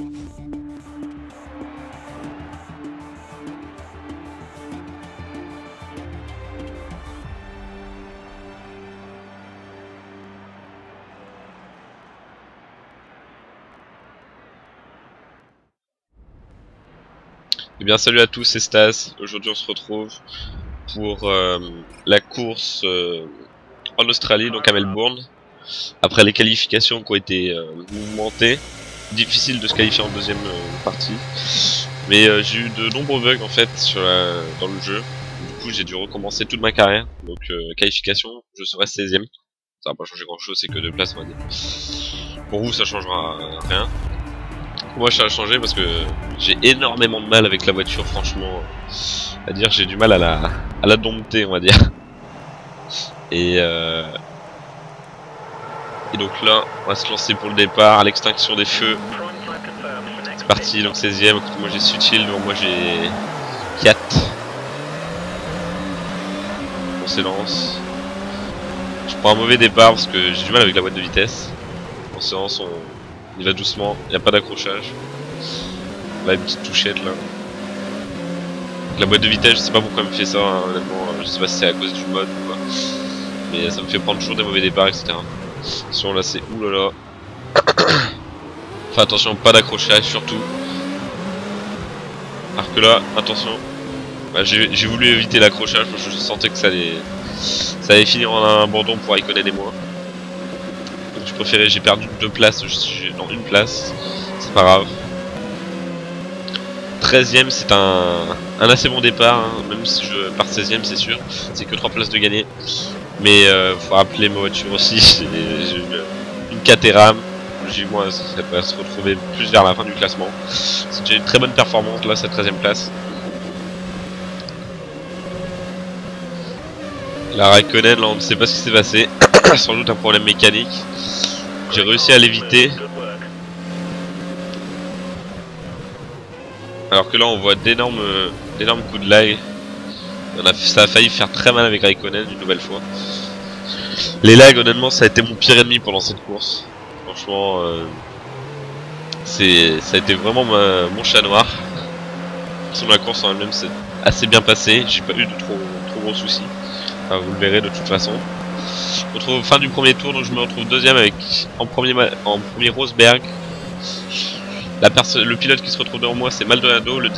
Eh bien salut à tous, c'est Stas. Aujourd'hui on se retrouve pour la course en Australie, donc à Melbourne. Après les qualifications qui ont été mouvementées, difficile de se qualifier en deuxième partie. Mais j'ai eu de nombreux bugs en fait dans le jeu. Du coup j'ai dû recommencer toute ma carrière. Donc qualification, je serai 16ème. Ça va pas changer grand chose, c'est que 2 places on va dire. Pour vous ça changera rien. Moi ça a changé parce que j'ai énormément de mal avec la voiture, franchement. À dire j'ai du mal à la dompter, on va dire. Et donc là on va se lancer pour le départ à l'extinction des feux. C'est parti, donc 16ème. Moi j'ai Sutil, donc moi j'ai 4. On s'élance. Je prends un mauvais départ parce que j'ai du mal avec la boîte de vitesse. On s'élance, on y va doucement, il n'y a pas d'accrochage. Là une petite touchette là. Donc, la boîte de vitesse, je sais pas pourquoi elle me fait ça, hein, honnêtement, je sais pas si c'est à cause du mode ou quoi. Mais ça me fait prendre toujours des mauvais départs, etc. Attention là c'est oulala. Enfin attention, pas d'accrochage surtout. Alors que là, attention. Bah, j'ai voulu éviter l'accrochage parce que je sentais que ça allait finir en un abandon pour Raikkonen et moi. Donc je préférais, j'ai perdu 2 places, non 1 place, c'est pas grave. 13ème c'est un assez bon départ, hein. Même si je pars 16ème c'est sûr, c'est que 3 places de gagner. Mais faut rappeler ma voiture aussi, j'ai une Caterham, moi ça va se retrouver plus vers la fin du classement. C'est déjà une très bonne performance là, cette 13ème place. La Raikkonen là on ne sait pas ce qui s'est passé, sans doute un problème mécanique. J'ai réussi à l'éviter. Alors que là on voit d'énormes coups de lag. Ça a failli faire très mal avec Raikkonen une nouvelle fois. Les lags honnêtement ça a été mon pire ennemi pendant cette course. Franchement ça a été vraiment mon chat noir. Sur la course en elle-même c'est assez bien passé, j'ai pas eu de trop gros soucis. Enfin, vous le verrez de toute façon. Je me retrouve fin du premier tour, donc je me retrouve deuxième avec en premier Rosberg. Le pilote qui se retrouve devant moi c'est Maldonado, le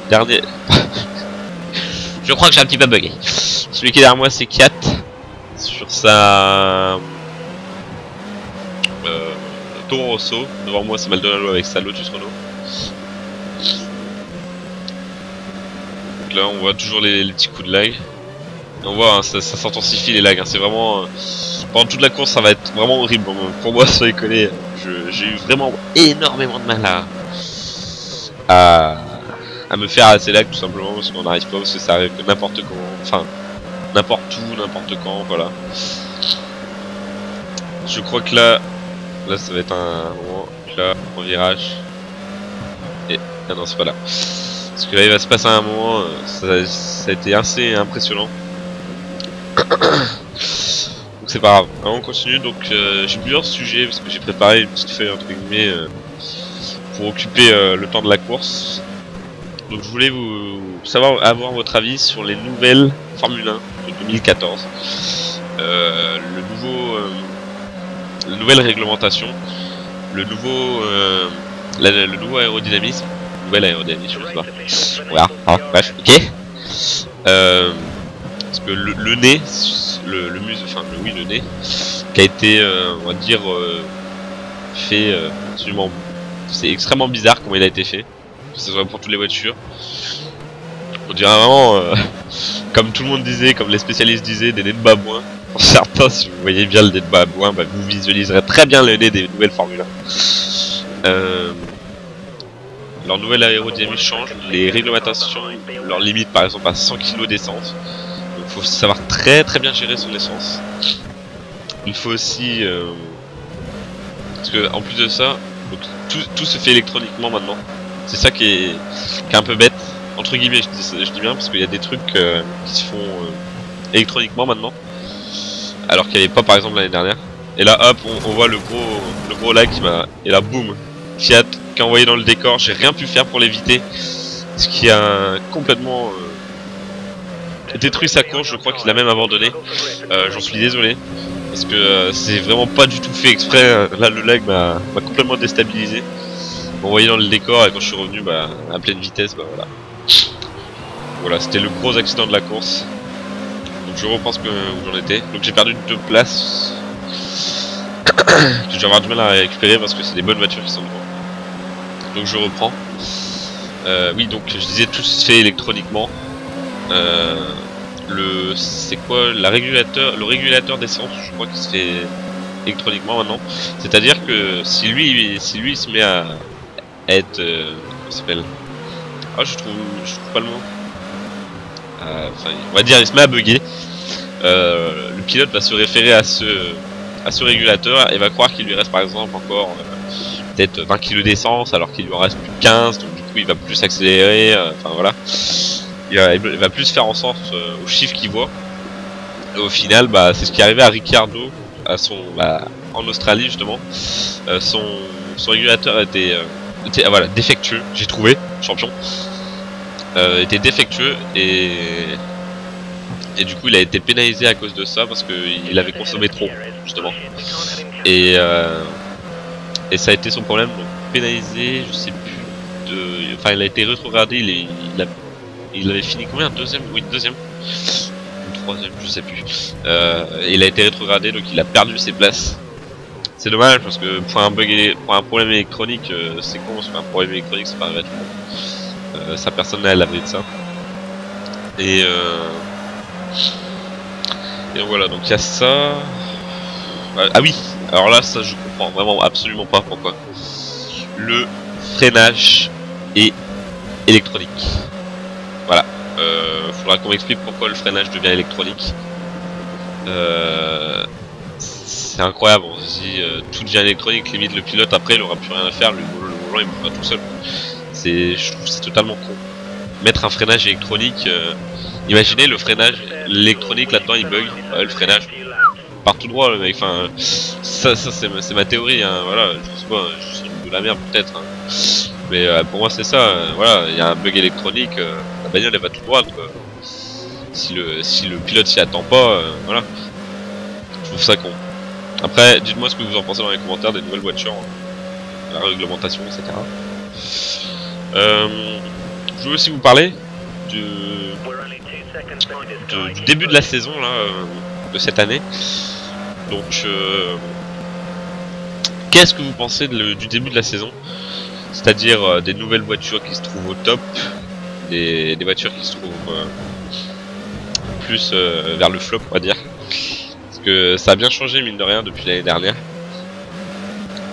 dernier. Je crois que j'ai un petit peu bugué. Celui qui est derrière moi c'est Kiat. Sur sa Toro Rosso. Devant moi c'est Maldonado avec sa Lotus Renault. Donc là on voit toujours les petits coups de lag. Et on voit hein, ça s'intensifie les lags, hein. C'est vraiment pendant toute la course ça va être vraiment horrible pour moi sans déconner. J'ai eu vraiment énormément de mal à me faire assez lag tout simplement parce qu'on n'arrive pas, parce que ça arrive que n'importe comment, enfin n'importe où, n'importe quand, voilà. Je crois que là ça va être un moment, là en virage. Et ah non c'est pas là. Parce que là il va se passer un moment, ça a été assez impressionnant. Donc c'est pas grave, alors on continue. Donc j'ai plusieurs sujets parce que j'ai préparé une petite feuille entre guillemets pour occuper le temps de la course. Donc je voulais avoir votre avis sur les nouvelles Formule 1 de 2014, la nouvelle réglementation, le nouveau aérodynamisme, je sais pas. Voilà, ah, bref, ok. Parce que le nez, le nez, qui a été, on va dire, fait absolument, c'est extrêmement bizarre comment il a été fait, que ce soit pour toutes les voitures. On dirait vraiment, comme tout le monde disait, comme les spécialistes disaient, des nez de babouin. Pour certains, si vous voyez bien le nez de babouin, bah, vous visualiserez très bien le nez des nouvelles Formule 1. Leur nouvelle aérodynamique change, les réglementations leur limitent par exemple à 100 kg d'essence. Donc il faut savoir très bien gérer son essence. Il faut aussi parce que en plus de ça, donc, tout se fait électroniquement maintenant. C'est ça qui est un peu bête, entre guillemets, je dis bien, parce qu'il y a des trucs qui se font électroniquement maintenant, alors qu'il n'y avait pas par exemple l'année dernière. Et là hop, on voit le gros lag qui m'a. Et là boum, Fiat qui a envoyé dans le décor. J'ai rien pu faire pour l'éviter, ce qui a complètement détruit sa course. Je crois qu'il a même abandonné. J'en suis désolé, parce que c'est vraiment pas du tout fait exprès. Là, le lag m'a complètement déstabilisé. M'a envoyé dans le décor et quand je suis revenu à pleine vitesse, voilà. Voilà, c'était le gros accident de la course. Donc je reprends où j'en étais. Donc j'ai perdu 2 places. Que je vais avoir du mal à récupérer parce que c'est des bonnes voitures qui sont devant. Donc je reprends. Oui, donc je disais, tout se fait électroniquement. C'est quoi le régulateur d'essence, je crois qu'il se fait électroniquement maintenant. C'est-à-dire que si lui se met à être comment ça s'appelle, je trouve pas le mot. Enfin, on va dire, il se met à bugger. Le pilote va se référer à ce régulateur et va croire qu'il lui reste par exemple encore peut-être 20 kg d'essence alors qu'il lui en reste plus de 15, donc du coup il va plus accélérer, enfin voilà. Il va plus faire en sorte aux chiffres qu'il voit. Et au final, c'est ce qui est arrivé à Ricciardo en Australie justement. Son régulateur était voilà, défectueux, j'ai trouvé, champion. Était défectueux et du coup il a été pénalisé à cause de ça parce qu'il avait consommé trop justement. Et ça a été son problème, donc pénalisé, je sais plus enfin il a été rétrogradé, il avait fini combien? Deuxième? Oui, deuxième ou troisième, je sais plus. Il a été rétrogradé, donc il a perdu ses places. C'est dommage parce que pour un problème électronique, c'est con, c'est un problème électronique, c'est pas vrai. Ça personne n'a à l'abri de ça. Et voilà, donc il y a ça. Ah oui, alors là, ça je comprends vraiment absolument pas pourquoi. Le freinage est électronique. Voilà. Faudra qu'on m'explique pourquoi le freinage devient électronique. C'est incroyable, on se dit tout devient électronique, limite le pilote après il aura plus rien à faire, le volant il mourra tout seul. Je trouve que c'est totalement con. Mettre un freinage électronique, imaginez le freinage, l'électronique là-dedans il bug, le freinage part tout droit le mec, enfin ça c'est ma théorie, hein, voilà, je sais pas, je suis de la merde peut-être, hein. Mais pour moi c'est ça, voilà, il y a un bug électronique, la bagnole elle va tout droit quoi. Si le pilote s'y attend pas, voilà, je trouve ça con. Après, dites-moi ce que vous en pensez dans les commentaires des nouvelles voitures, la réglementation, etc. Je veux aussi vous parler du début de la saison là, de cette année. Donc, qu'est-ce que vous pensez du début de la saison? C'est-à-dire des nouvelles voitures qui se trouvent au top, des voitures qui se trouvent plus vers le flop, on va dire. Parce que ça a bien changé mine de rien depuis l'année dernière.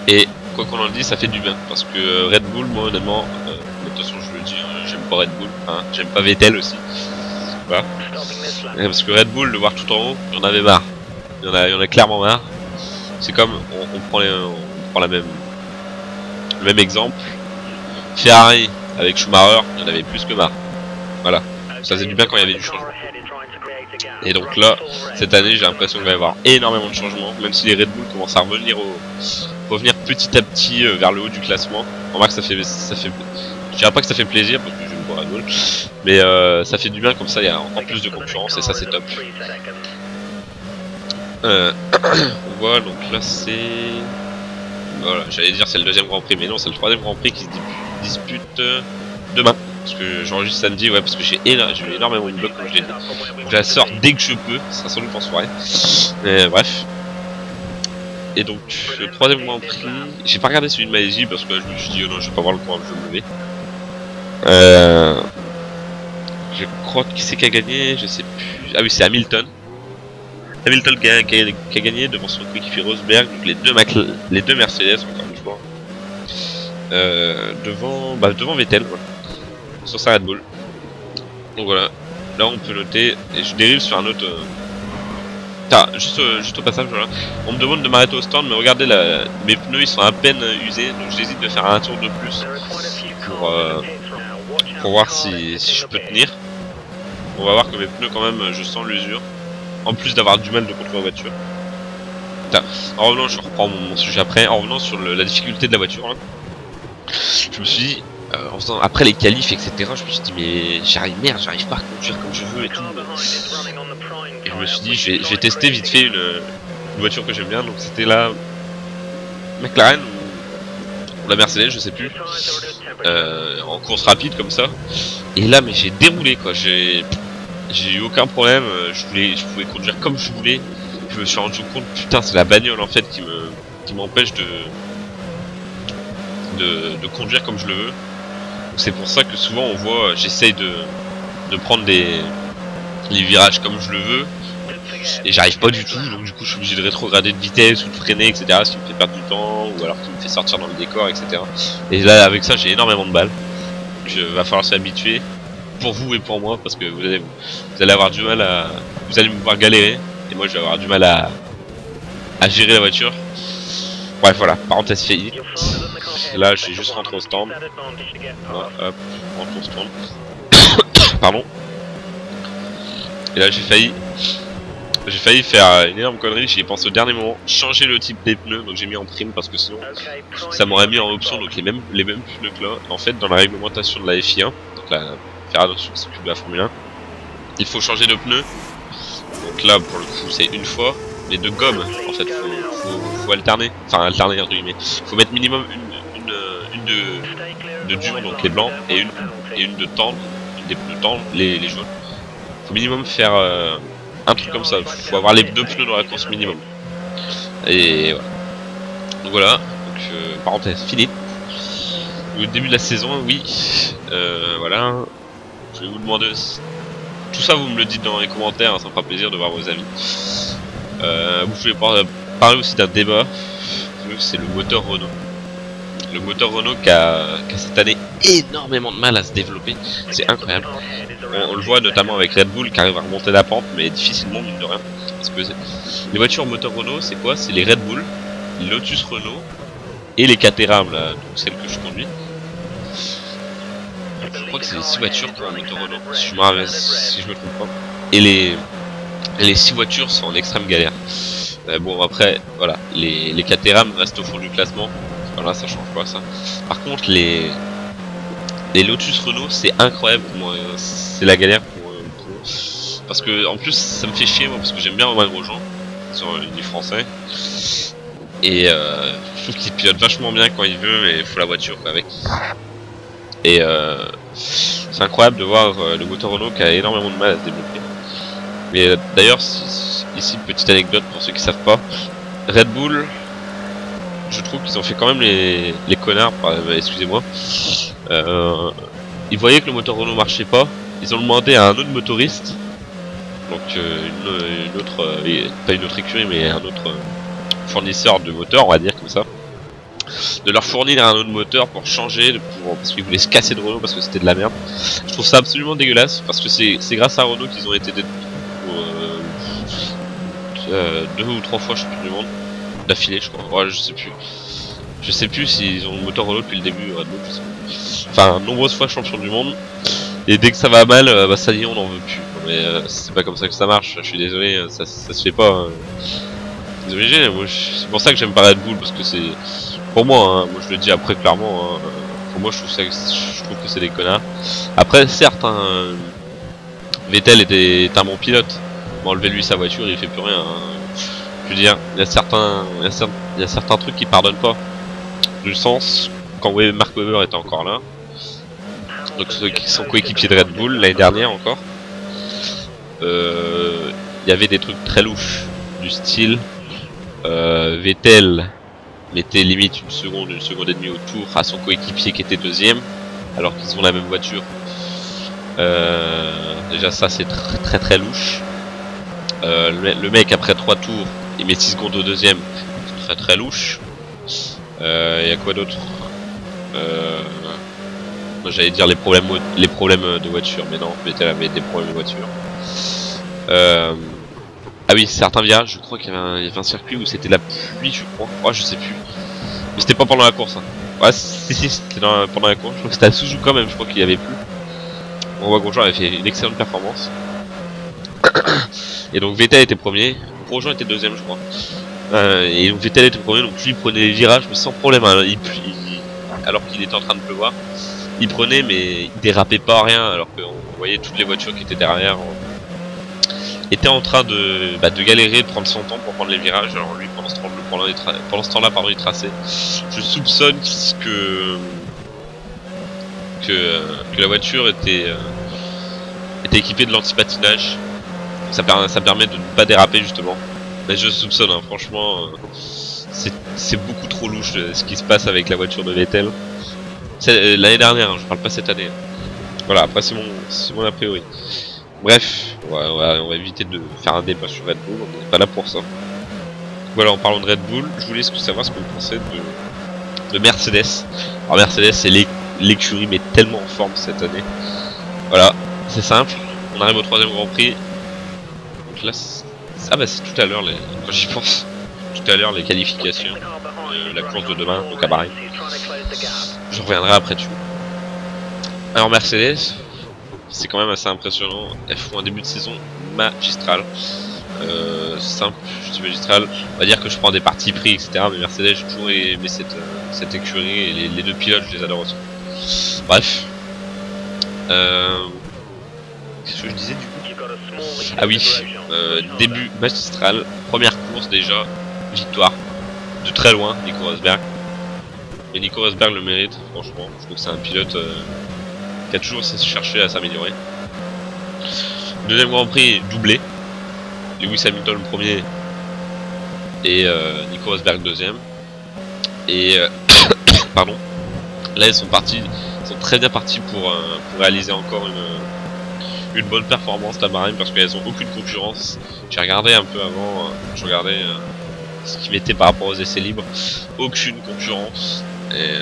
Et quoi qu'on en dise, ça fait du bien. Parce que Red Bull, moi honnêtement, de toute façon je le dis, j'aime pas Red Bull, hein, j'aime pas Vettel aussi. Voilà. Et parce que Red Bull, de voir tout en haut, j'en avais marre. Il y en a clairement marre. C'est comme, on prend le même exemple. Ferrari avec Schumacher, il y en avait plus que marre. Voilà. Ça faisait du bien quand il y avait du changement. Et donc là, cette année, j'ai l'impression qu'il va y avoir énormément de changements, même si les Red Bull commencent à revenir petit à petit vers le haut du classement. Remarque, ça fait, je dirais pas que ça fait plaisir parce que j'aime pas Red Bull, mais ça fait du bien comme ça, il y a encore plus de concurrence et ça c'est top. On voit donc là c'est, voilà, j'allais dire c'est le deuxième Grand Prix, mais non, c'est le troisième Grand Prix qui se dispute demain. Parce que j'enregistre samedi, ouais, parce que j'ai énormément de blocs comme je l'ai dit. Je la sors dès que je peux, ça sera sans doute en soirée. Mais bref. Et donc, le troisième Grand Prix, j'ai pas regardé celui de Malaisie parce que je me suis dit, oh non, je vais pas voir le coin, je vais me lever. Je crois qui c'est qui a gagné, je sais plus. Ah oui, c'est Hamilton. Hamilton qui a gagné devant son coéquipier Rosberg, donc les deux Mercedes, encore une fois. Devant Vettel, voilà. Sur sa Red Bull. Donc voilà, là on peut noter, et je dérive sur un autre... juste au passage, voilà. On me demande de m'arrêter au stand, mais regardez, mes pneus ils sont à peine usés, donc j'hésite de faire un tour de plus pour voir si je peux tenir. On va voir que mes pneus quand même, je sens l'usure, en plus d'avoir du mal de contrôler la voiture. En revenant, je reprends mon sujet après, en revenant sur la difficulté de la voiture, hein. je me suis dit, en faisant, après les qualifs, etc., je me suis dit, mais j'arrive pas à conduire comme je veux et tout. Et je me suis dit, je vais tester vite fait une voiture que j'aime bien, donc c'était la McLaren ou la Mercedes, je sais plus, en course rapide comme ça. Et là, mais j'ai déroulé quoi, j'ai eu aucun problème, je pouvais conduire comme je voulais. Je me suis rendu compte, putain, c'est la bagnole en fait qui m'empêche de conduire comme je le veux. C'est pour ça que souvent on voit, j'essaye de prendre les virages comme je le veux et j'arrive pas du tout, donc du coup je suis obligé de rétrograder de vitesse ou de freiner, etc. Ce qui me fait perdre du temps ou alors qui me fait sortir dans le décor, etc. Et là avec ça j'ai énormément de balles, donc va falloir s'habituer pour vous et pour moi, parce que vous allez avoir du mal à, vous allez me voir galérer et moi je vais avoir du mal à gérer la voiture. Bref voilà, parenthèse finie. Là j'ai juste rentré au stand. Voilà, hop, rentre au stand. Pardon. Et là j'ai failli faire une énorme connerie, j'y ai pensé au dernier moment, changer le type des pneus, donc j'ai mis en prime parce que sinon ça m'aurait mis en option, donc les mêmes pneus que là. En fait dans la réglementation de la FI1, donc la Fédération qui s'occupe de la Formule 1, il faut changer de pneus. Donc là pour le coup c'est une fois, mais de gomme en fait, faut alterner, enfin alterner entre guillemets. Faut mettre minimum une de dur, donc les blancs, et une de tendre, une des pneus tendres, les jaunes. Faut minimum faire un truc comme ça, faut avoir les deux pneus dans la course minimum. Et voilà. Donc voilà, donc parenthèse finie. Au début de la saison, oui. Voilà. Je vais vous demander. Tout ça vous me le dites dans les commentaires, hein, ça me fera plaisir de voir vos avis. Vous pouvez parler aussi d'un débat, c'est le moteur Renault. Le moteur Renault qui a cette année énormément de mal à se développer, c'est incroyable. On le voit notamment avec Red Bull qui arrive à remonter la pente, mais difficilement mine de rien. Parce que les voitures moteur Renault, c'est quoi? C'est les Red Bull, les Lotus Renault et les Caterham, là, donc celles que je conduis. Je crois que c'est les 6 voitures qui ont un moteur Renault, si je me trompe pas. Et les 6 voitures sont en extrême galère. Bon après, voilà, les Caterham restent au fond du classement. Voilà, ça change pas ça. Par contre les Lotus Renault, c'est incroyable pour moi, c'est la galère pour parce que en plus ça me fait chier moi, parce que j'aime bien Romain Grosjean sur du français. Et je trouve qu'il pilote vachement bien quand il veut, mais il faut la voiture quoi, avec. Et c'est incroyable de voir le moteur Renault qui a énormément de mal à se développer. Mais d'ailleurs, ici petite anecdote pour ceux qui savent pas, Red Bull, je trouve qu'ils ont fait quand même les connards, excusez-moi. Ils voyaient que le moteur Renault marchait pas, ils ont demandé à un autre motoriste, donc une autre, pas une autre écurie mais un autre fournisseur de moteur, on va dire comme ça, de leur fournir un autre moteur pour changer, parce qu'ils voulaient se casser de Renault parce que c'était de la merde. Je trouve ça absolument dégueulasse, parce que c'est grâce à Renault qu'ils ont été détruits 2 ou 3 fois champion du monde d'affilée, je crois. Ouais, je sais plus s'ils ont le moteur Renault depuis le début, Red Bull, je sais plus. Enfin, nombreuses fois champion du monde. Et dès que ça va mal, bah ça y est, on n'en veut plus. Mais c'est pas comme ça que ça marche. Je suis désolé, ça se fait pas. C'est obligé. C'est pour ça que j'aime pas Red Bull, parce que c'est pour moi. Hein, moi je le dis après clairement. Hein, pour moi, je trouve que c'est des connards. Après, certes, hein, Vettel est un bon pilote. Mais enlever lui sa voiture, il fait plus rien. Hein. Je veux dire, il y a certains trucs qui pardonnent pas. Du sens, quand Mark Webber était encore là, donc son coéquipier de Red Bull l'année dernière encore, il y avait des trucs très louches, du style Vettel mettait limite une seconde et demie au tour à son coéquipier qui était deuxième, alors qu'ils ont la même voiture. Déjà ça c'est très louche. Le mec après 3 tours il met 6 secondes au deuxième, c'est très louche. Y a quoi d'autre? J'allais dire les problèmes de voiture, mais non, Vettel avait des problèmes de voiture. Ah oui, certains virages, je crois qu'il y avait un circuit où c'était la pluie, je crois. Oh, je sais plus. Mais c'était pas pendant la course. Hein. Ouais, si, c'était pendant la course. Je crois que c'était à Suzuka même, je crois qu'il y avait plus. On voit que Grosjean avait fait une excellente performance. Et donc Vettel était premier, Grosjean était deuxième, je crois. Et donc Vettel était premier, donc lui il prenait les virages, mais sans problème. Hein. alors qu'il était en train de pleuvoir. Il prenait mais il dérapait pas rien, alors qu'on voyait toutes les voitures qui étaient derrière étaient en train de galérer, de prendre son temps pour prendre les virages. Alors lui pendant ce temps-là il traçait. Je soupçonne que la voiture était équipée de l'anti-patinage. Ça permet de ne pas déraper justement. Mais je soupçonne, hein, franchement, c'est beaucoup trop louche ce qui se passe avec la voiture de Vettel. C'est l'année dernière, hein, je parle pas cette année. Voilà, après c'est mon a priori. Bref, on va éviter de faire un débat sur Red Bull, on n'est pas là pour ça. Voilà, en parlant de Red Bull, je voulais savoir ce que vous pensez de Mercedes. Alors Mercedes, c'est l'écurie mais tellement en forme cette année. Voilà, c'est simple, on arrive au 3ème Grand Prix. Donc là, c'est tout à l'heure, quand j'y pense, tout à l'heure les qualifications, la course de demain, donc à Bahreïn. Je reviendrai après dessus. Alors Mercedes, c'est quand même assez impressionnant. Elles font un début de saison magistral. Simple, je dis magistral. On va dire que je prends des parties pris, etc. Mais Mercedes, j'ai toujours aimé cette écurie et les deux pilotes, je les adore aussi. Bref. Qu'est-ce que je disais du coup? Ah oui, début magistral, première course déjà, victoire. De très loin, Nico Rosberg. Et Nico Rosberg le mérite, franchement. Je trouve que c'est un pilote qui a toujours cherché à s'améliorer. Deuxième Grand Prix, doublé. Lewis Hamilton le premier et Nico Rosberg deuxième. Et pardon. Là ils sont très bien partis pour réaliser encore une bonne performance la Bahreïn parce qu'elles ont aucune concurrence. J'ai regardé un peu avant, je regardais ce qu'ils mettaient par rapport aux essais libres. Aucune concurrence. Et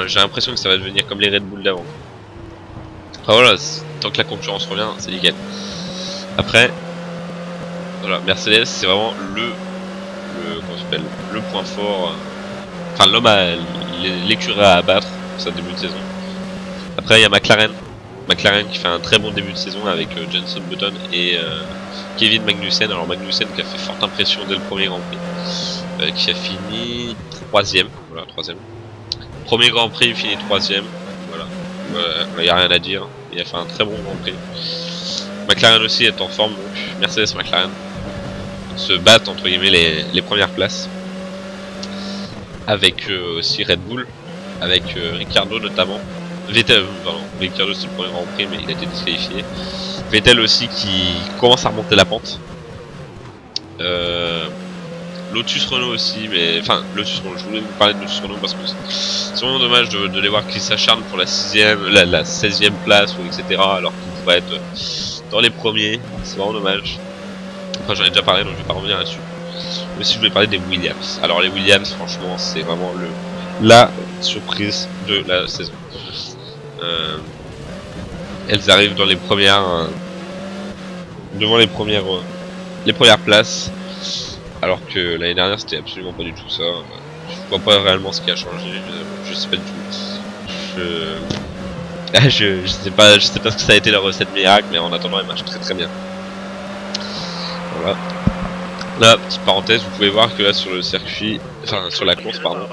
j'ai l'impression que ça va devenir comme les Red Bull d'avant. Enfin voilà, tant que la concurrence revient, c'est nickel. Après, voilà, Mercedes c'est vraiment le point fort, enfin l'homme l'écurie à abattre pour sa début de saison. Après il y a McLaren qui fait un très bon début de saison avec Jenson Button et Kevin Magnussen. Alors Magnussen qui a fait forte impression dès le premier Grand Prix, qui a fini 3ème, voilà 3ème. Premier Grand Prix, il finit 3ème, voilà, il n'y a rien à dire, il a fait un très bon Grand Prix. McLaren aussi est en forme, donc Mercedes McLaren se battent entre guillemets les premières places. Avec aussi Red Bull, avec Ricciardo notamment. Vettel, pardon, Ricciardo c'est le premier Grand Prix mais il a été disqualifié. Vettel aussi qui commence à remonter la pente. Lotus Renault aussi, mais enfin Lotus Renault, je voulais vous parler de Lotus Renault parce que c'est vraiment dommage de les voir qu'ils s'acharnent pour la 16ème place ou etc. alors qu'ils pourraient être dans les premiers, c'est vraiment dommage. Enfin j'en ai déjà parlé donc je vais pas revenir là-dessus. Mais si je voulais parler des Williams. Alors les Williams franchement c'est vraiment la surprise de la saison. Elles arrivent dans les premières devant les premières places. Alors que l'année dernière c'était absolument pas du tout ça. Je vois pas réellement ce qui a changé. Je sais pas du tout. Je sais pas ce que ça a été la recette miracle, mais en attendant elle marche très très bien. Voilà. Là, petite parenthèse, vous pouvez voir que là sur le circuit, enfin sur la course pardon,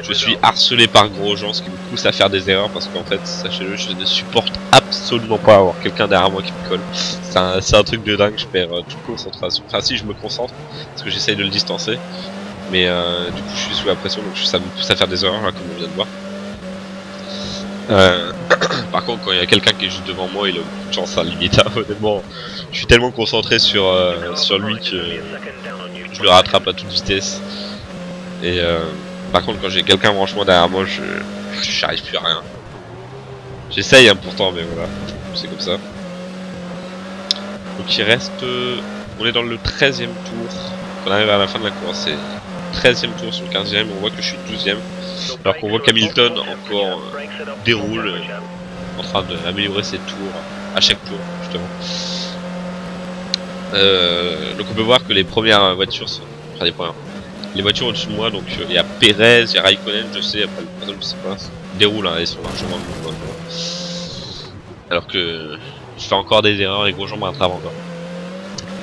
je suis harcelé par Grosjean, ce qui me pousse à faire des erreurs parce qu'en fait, sachez-le, je ne supporte absolument pas avoir quelqu'un derrière moi qui me colle. C'est un truc de dingue, je perds toute concentration. Enfin si, je me concentre parce que j'essaye de le distancer, mais du coup je suis sous la pression donc ça me pousse à faire des erreurs là, comme on vient de voir. Par contre quand il y a quelqu'un qui est juste devant moi il a beaucoup de chance à limite, hein, honnêtement je suis tellement concentré sur lui que je le rattrape à toute vitesse. Et par contre quand j'ai quelqu'un franchement derrière moi j'arrive plus à rien. J'essaye hein, pourtant mais voilà, c'est comme ça. Donc il reste, on est dans le 13ème tour, on arrive à la fin de la course, c'est 13ème tour sur le 15ème, on voit que je suis 12ème. Alors qu'on voit qu'Hamilton encore déroule en train d'améliorer ses tours à chaque tour justement. Donc on peut voir que les premières voitures sont, enfin les voitures au-dessus de moi, donc il y a Perez, il y a Raikkonen, je sais, après le troisième je sais pas, déroule hein, ils sont largement devant moi. Alors que je fais encore des erreurs et Grosjean me rattrape encore.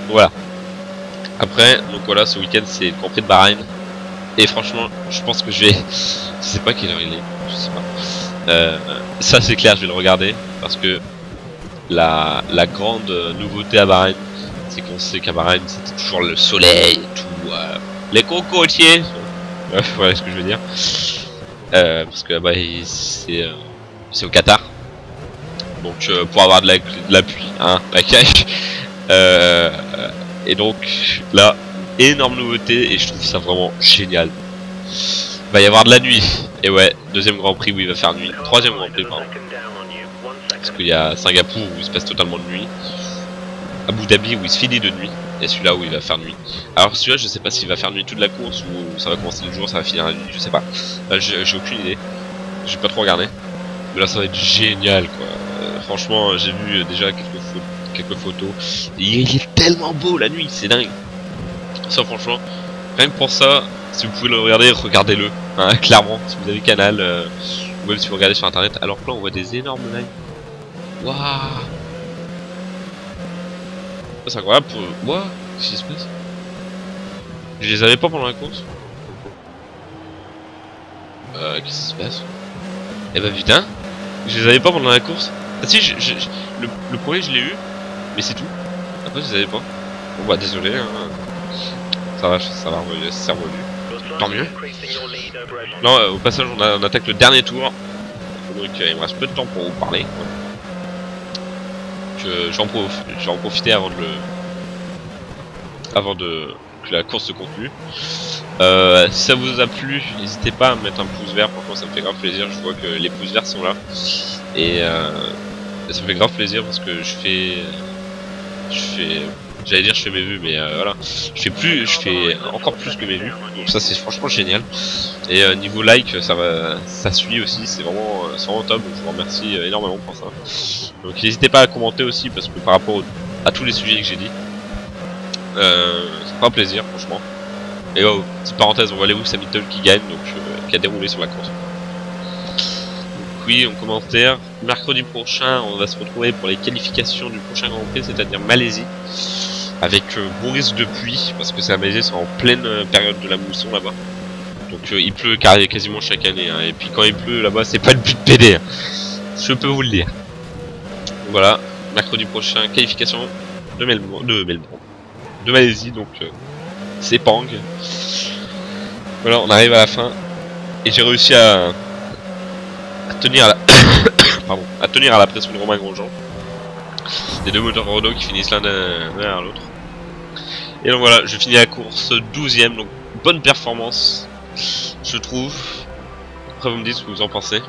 Voilà. Après, donc voilà, ce week-end c'est le Grand Prix de Bahreïn. Et franchement, je pense que je vais... Je sais pas quelle heure il est, je sais pas. Ça c'est clair, je vais le regarder, parce que la grande nouveauté à Bahreïn, c'est qu'on sait qu'à Bahreïn c'était toujours le soleil et tout, les cocotiers, voilà ce que je veux dire. Parce que bah, c'est au Qatar, donc pour avoir de la pluie, hein, la cache. Et donc là, énorme nouveauté et je trouve ça vraiment génial. Va y avoir de la nuit. Et ouais, deuxième Grand Prix où il va faire nuit. Troisième Grand Prix, pardon. Parce qu'il y a Singapour où il se passe totalement de nuit. Abu Dhabi où il se finit de nuit. Et celui-là où il va faire nuit. Alors celui-là, je sais pas s'il va faire nuit toute la course ou ça va commencer le jour, ça va finir la nuit, je sais pas. J'ai aucune idée. J'ai pas trop regardé. Mais là, ça va être génial, quoi. Franchement, j'ai vu déjà quelques photos. Il est tellement beau la nuit, c'est dingue. Ça, franchement, rien que pour ça, si vous pouvez le regarder, regardez-le. Hein, clairement, si vous avez Canal, ou même si vous regardez sur internet. Alors que là, on voit des énormes lags. Waouh! C'est incroyable pour. Waouh! Qu'est-ce qui se passe? Je les avais pas pendant la course. Qu'est-ce qui se passe? Eh bah putain! Je les avais pas pendant la course. Ah si, le premier je l'ai eu, mais c'est tout. Après je les avais pas. Bon bah désolé, hein. Ça va revenir, c'est revenu. Tant mieux. Non, au passage on attaque le dernier tour. Donc il me reste peu de temps pour vous parler. J'en profiter avant que la course se conclue. Si ça vous a plu, n'hésitez pas à mettre un pouce vert, franchement ça me fait grave plaisir, je vois que les pouces verts sont là. Et ça me fait grave plaisir parce que j'allais dire je fais mes vues, mais voilà, je fais encore plus que mes vues, donc ça c'est franchement génial. Et niveau like, ça suit aussi, c'est vraiment top, donc je vous remercie énormément pour ça. Donc n'hésitez pas à commenter aussi parce que par rapport à tous les sujets que j'ai dit, ça fera plaisir franchement. Et oh, petite parenthèse, on voit Lewis Hamilton qui gagne, donc qui a déroulé sur la course. Donc oui, en commentaire, mercredi prochain, on va se retrouver pour les qualifications du prochain Grand Prix, c'est-à-dire Malaisie, avec bon risque de pluie, parce que c'est à Malaisie, c'est en pleine période de la mousson là-bas. Donc il pleut quasiment chaque année, hein. Et puis quand il pleut là-bas, c'est pas le but de PD, hein. Je peux vous le dire. Donc, voilà, mercredi prochain, qualification de Malaisie, donc Sepang. Voilà, on arrive à la fin et j'ai réussi à tenir à la pardon, à tenir à la pression de Romain Grosjean. Les deux moteurs Renault qui finissent l'un derrière l'autre. Et donc voilà, je finis la course 12ème, donc bonne performance, je trouve. Après vous me dites ce que vous en pensez.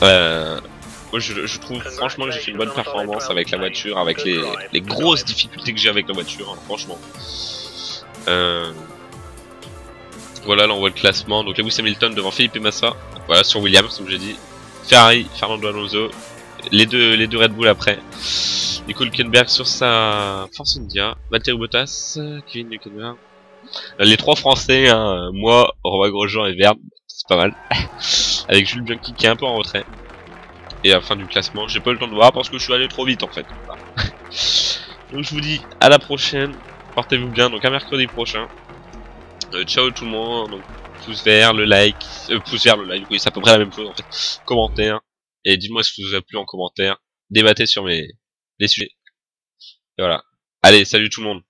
Moi je trouve franchement que j'ai fait une bonne performance avec la voiture, avec les grosses difficultés que j'ai avec la voiture, hein, franchement. Voilà, là on voit le classement. Donc Lewis Hamilton devant Felipe Massa. Voilà, sur Williams, comme j'ai dit. Ferrari, Fernando Alonso. Les deux Red Bull après. Nico Hülkenberg sur sa Force India. Valtteri Bottas, Kevin Hülkenberg. Les trois Français, hein, moi, Romain Grosjean et Verne. C'est pas mal. Avec Jules Bianchi qui est un peu en retrait. Et à la fin du classement, j'ai pas eu le temps de voir parce que je suis allé trop vite en fait. Voilà. Donc je vous dis à la prochaine. Portez-vous bien, donc à mercredi prochain. Ciao tout le monde, donc pouce vert, le like, oui c'est à peu près la même chose en fait, commentaire, et dites-moi ce qui vous a plu en commentaire, débattez sur les sujets, et voilà, allez salut tout le monde.